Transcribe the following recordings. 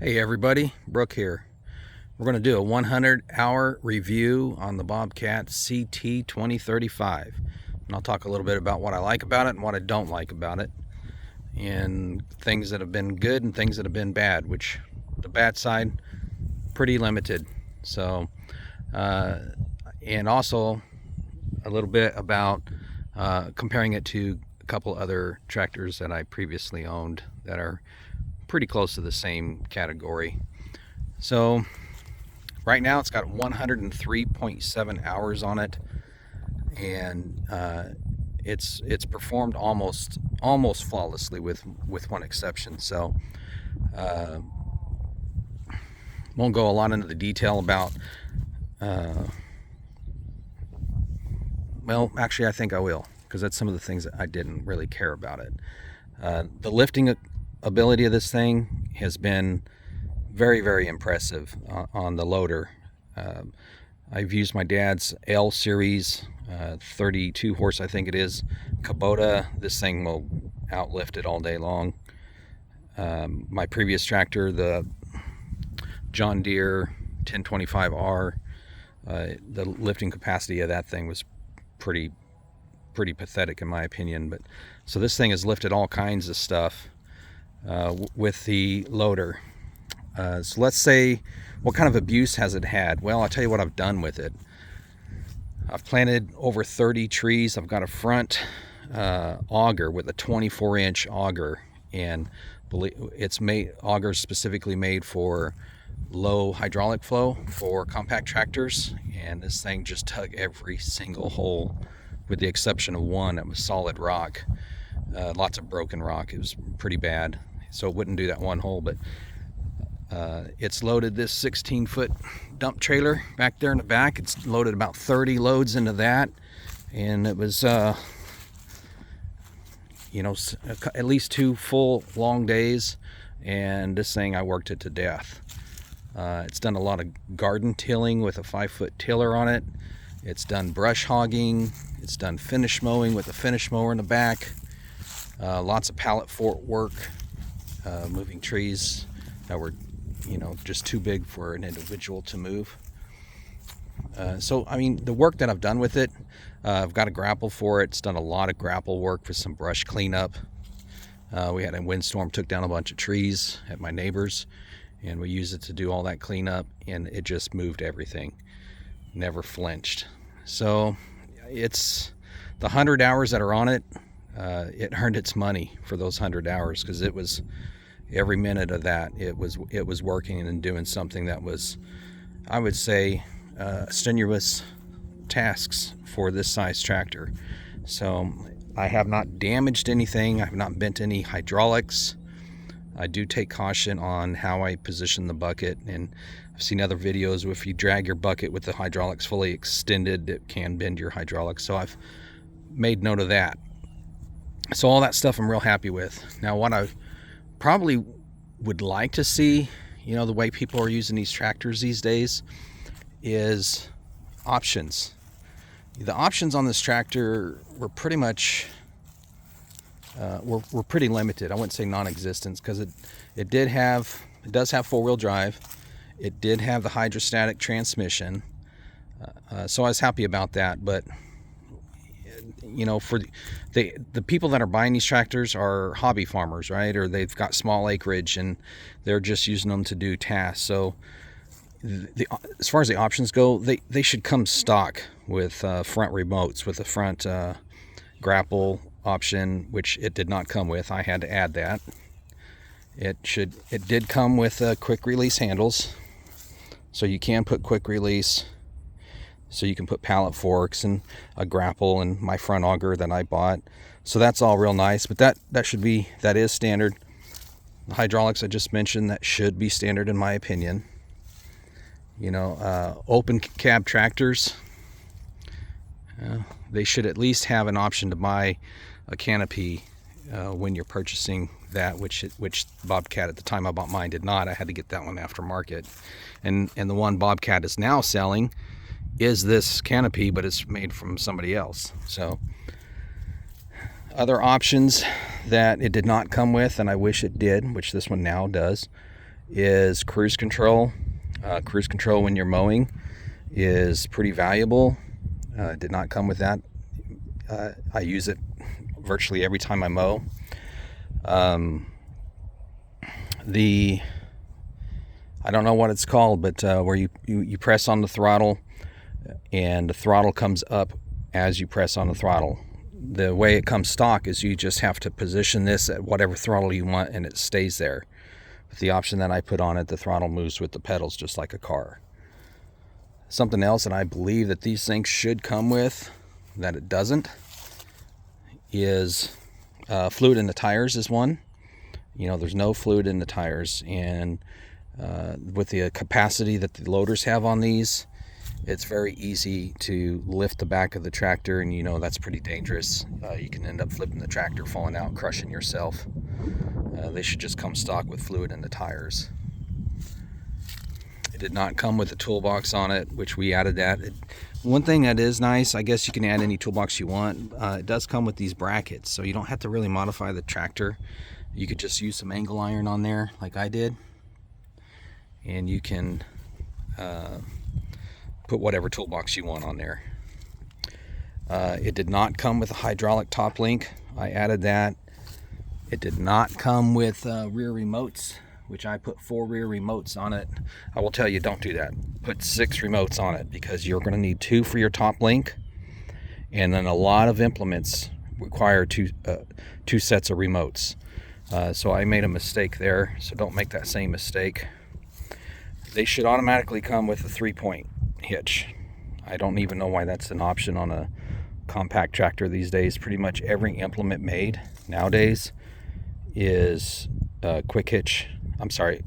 Hey everybody, Brooke here. We're going to do a 100-hour review on the Bobcat CT2035. And I'll talk a little bit about what I like about it and what I don't like about it, and things that have been good and things that have been bad, which the bad side, pretty limited. So, and also a little bit about comparing it to a couple other tractors that I previously owned that are pretty close to the same category. So right now it's got 103.7 hours on it, and it's performed almost flawlessly with one exception. So won't go a lot into the detail about well, actually I think I will, because that's some of the things that I didn't really care about it. The lifting ability of this thing has been very impressive on the loader. I've used my dad's L series 32 horse, I think it is, Kubota. This thing will outlift it all day long. My previous tractor, the John Deere 1025R, the lifting capacity of that thing was pretty pathetic in my opinion. But so this thing has lifted all kinds of stuff with the loader. So let's say, what kind of abuse has it had? Well, I'll tell you what I've done with it. I've planted over 30 trees. I've got a front auger with a 24-inch auger, and it's made, augers specifically made for low hydraulic flow for compact tractors, and this thing just dug every single hole with the exception of one that was solid rock. Lots of broken rock. It was pretty bad, so it wouldn't do that one hole. But it's loaded this 16-foot dump trailer back there in the back. It's loaded about 30 loads into that, and it was at least 2 full long days, and this thing, I worked it to death. It's done a lot of garden tilling with a 5-foot tiller on it. It's done brush hogging. It's done finish mowing with a finish mower in the back. Lots of pallet fort work, moving trees that were just too big for an individual to move. So I mean, the work that I've done with it, I've got a grapple for it. It's done a lot of grapple work for some brush cleanup. We had a windstorm, took down a bunch of trees at my neighbor's, and we used it to do all that cleanup, and it just moved everything, never flinched. So it's the 100 hours that are on it. It earned its money for those 100 hours, because it was, every minute of that, it was working and doing something that was, I would say, strenuous tasks for this size tractor. So I have not damaged anything. I have not bent any hydraulics. I do take caution on how I position the bucket, and I've seen other videos where if you drag your bucket with the hydraulics fully extended, it can bend your hydraulics. So I've made note of that. So all that stuff I'm real happy with. Now, what I probably would like to see, the way people are using these tractors these days, is options. The options on this tractor were pretty much were pretty limited. I wouldn't say non-existent, because it does have 4-wheel drive. It did have the hydrostatic transmission, so I was happy about that. But for the people that are buying these tractors are hobby farmers, right? Or they've got small acreage and they're just using them to do tasks. So as far as the options go, they should come stock with front remotes, with the front grapple option, which it did not come with. I had to add that. It did come with quick release handles, so you can put quick release. So you can put pallet forks and a grapple and my front auger that I bought. So that's all real nice, but that is standard. The hydraulics I just mentioned, that should be standard in my opinion. Open cab tractors, they should at least have an option to buy a canopy when you're purchasing that, which Bobcat at the time I bought mine did not. I had to get that one aftermarket, and the one Bobcat is now selling is this canopy, but it's made from somebody else. So other options that it did not come with, and I wish it did, which this one now does, is cruise control. Cruise control when you're mowing is pretty valuable. It did not come with that. I use it virtually every time I mow. I don't know what it's called, but where you press on the throttle and the throttle comes up as you press on the throttle. The way it comes stock is you just have to position this at whatever throttle you want and it stays there. With the option that I put on it, the throttle moves with the pedals just like a car. Something else that I believe that these things should come with that it doesn't is fluid in the tires is one. There's no fluid in the tires, and with the capacity that the loaders have on these, it's very easy to lift the back of the tractor, and that's pretty dangerous. You can end up flipping the tractor, falling out, crushing yourself. They should just come stock with fluid in the tires. It did not come with a toolbox on it, which we added that. One thing that is nice, I guess you can add any toolbox you want. It does come with these brackets, so you don't have to really modify the tractor. You could just use some angle iron on there like I did, and you can put whatever toolbox you want on there. It did not come with a hydraulic top link. I added that. It did not come with rear remotes, which I put 4 rear remotes on it. I will tell you, don't do that. Put 6 remotes on it, because you're going to need 2 for your top link, and then a lot of implements require two sets of remotes. So I made a mistake there, so don't make that same mistake. They should automatically come with a 3-point hitch. I don't even know why that's an option on a compact tractor these days. Pretty much every implement made nowadays is a quick hitch. I'm sorry,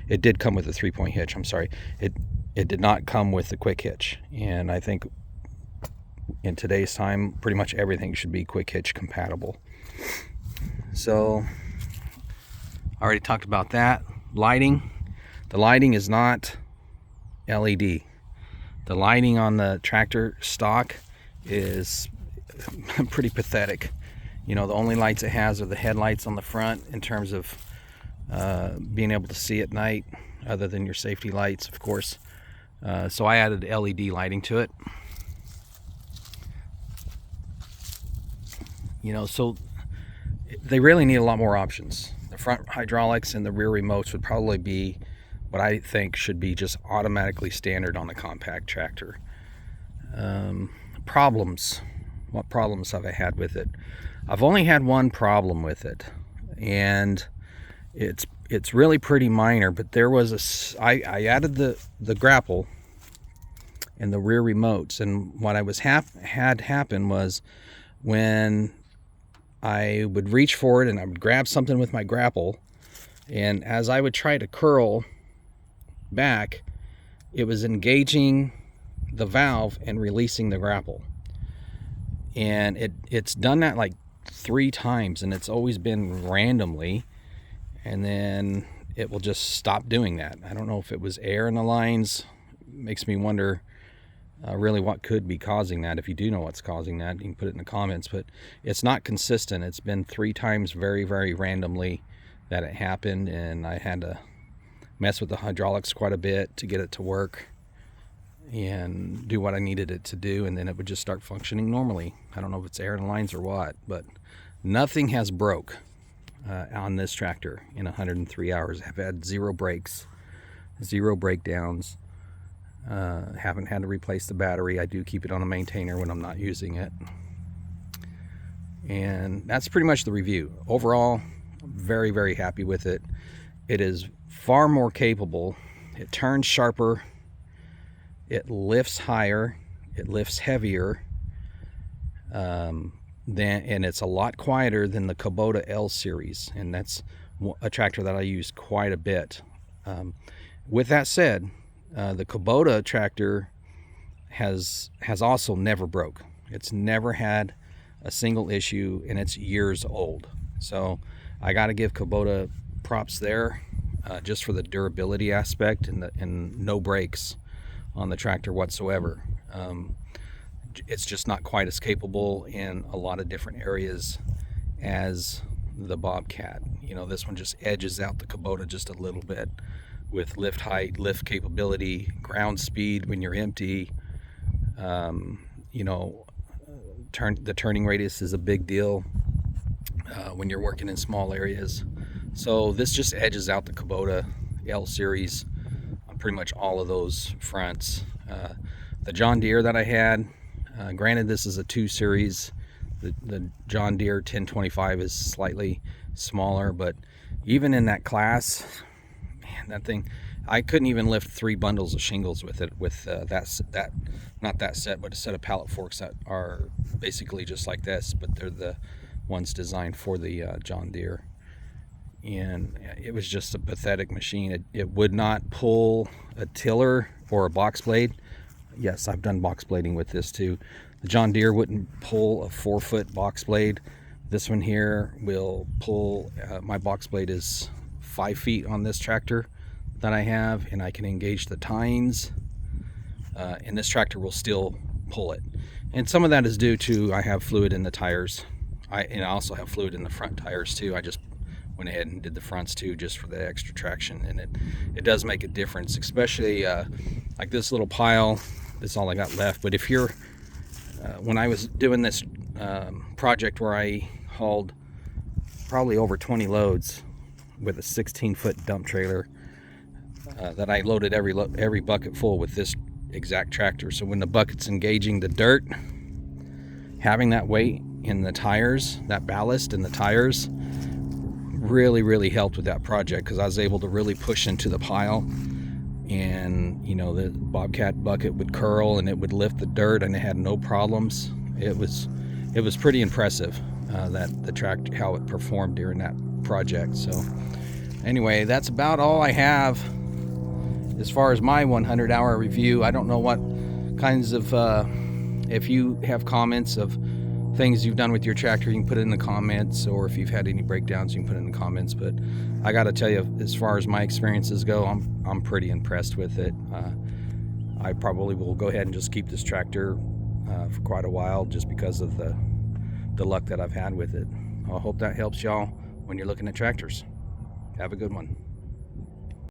it did come with a 3-point hitch. I'm sorry, it did not come with the quick hitch, and I think in today's time pretty much everything should be quick hitch compatible. So I already talked about that. Lighting. The lighting is not LED. The lighting on the tractor stock is pretty pathetic. The only lights it has are the headlights on the front in terms of being able to see at night, other than your safety lights, of course. So I added LED lighting to it. So they really need a lot more options. The front hydraulics and the rear remotes would probably be what I think should be just automatically standard on the compact tractor. Problems. What problems have I had with it? I've only had one problem with it, and it's really pretty minor, but there was I added the grapple and the rear remotes, and what I had happen was when I would reach for it and I would grab something with my grapple, and as I would try to curl back, it was engaging the valve and releasing the grapple, and it's done that like 3 times, and it's always been randomly, and then it will just stop doing that. I don't know if it was air in the lines. It makes me wonder really what could be causing that. If you do know what's causing that, you can put it in the comments, but it's not consistent. It's been 3 times very, very randomly that it happened, and I had to mess with the hydraulics quite a bit to get it to work and do what I needed it to do, and then it would just start functioning normally. I don't know if it's air in the lines or what, but nothing has broke on this tractor in 103 hours. I've had 0 breaks, 0 breakdowns. Haven't had to replace the battery. I do keep it on a maintainer when I'm not using it. And that's pretty much the review. Overall, I'm very, very happy with it. It is far more capable. It turns sharper. It lifts higher. It lifts heavier. And it's a lot quieter than the Kubota L series, and that's a tractor that I use quite a bit. With that said, the Kubota tractor has also never broke. It's never had a single issue, and it's years old. So I got to give Kubota props there, just for the durability aspect and no breaks on the tractor whatsoever. It's just not quite as capable in a lot of different areas as the Bobcat. You know, this one just edges out the Kubota just a little bit with lift height, lift capability, ground speed when you're empty. You know, the turning radius is a big deal when you're working in small areas. So this just edges out the Kubota L series on pretty much all of those fronts. The John Deere that I had, granted this is a 2 series, the John Deere 1025 is slightly smaller, but even in that class, man, that thing, I couldn't even lift 3 bundles of shingles with it, with that not that set, but a set of pallet forks that are basically just like this, but they're the ones designed for the John Deere. And it was just a pathetic machine. It would not pull a tiller or a box blade. Yes, I've done box blading with this too. The John Deere wouldn't pull a 4-foot box blade. This one here will pull, my box blade is 5 feet on this tractor that I have, and I can engage the tines, and this tractor will still pull it. And some of that is due to I have fluid in the tires. And I also have fluid in the front tires too. I just went ahead and did the fronts too, just for the extra traction, and it does make a difference, especially like this little pile. This is all I got left. But if you're when I was doing this project where I hauled probably over 20 loads with a 16-foot dump trailer, that I loaded every bucket full with this exact tractor. So when the bucket's engaging the dirt, having that weight in the tires, that ballast in the tires, really helped with that project, because I was able to really push into the pile, and you know, the Bobcat bucket would curl and it would lift the dirt, and it had no problems. It was pretty impressive that the tractor, how it performed during that project. So anyway, that's about all I have as far as my 100-hour review. I don't know what kinds of if you have comments of things you've done with your tractor, you can put it in the comments, or if you've had any breakdowns, you can put it in the comments. But I got to tell you, as far as my experiences go, I'm pretty impressed with it. I probably will go ahead and just keep this tractor for quite a while, just because of the luck that I've had with it. I hope that helps y'all when you're looking at tractors. Have a good one.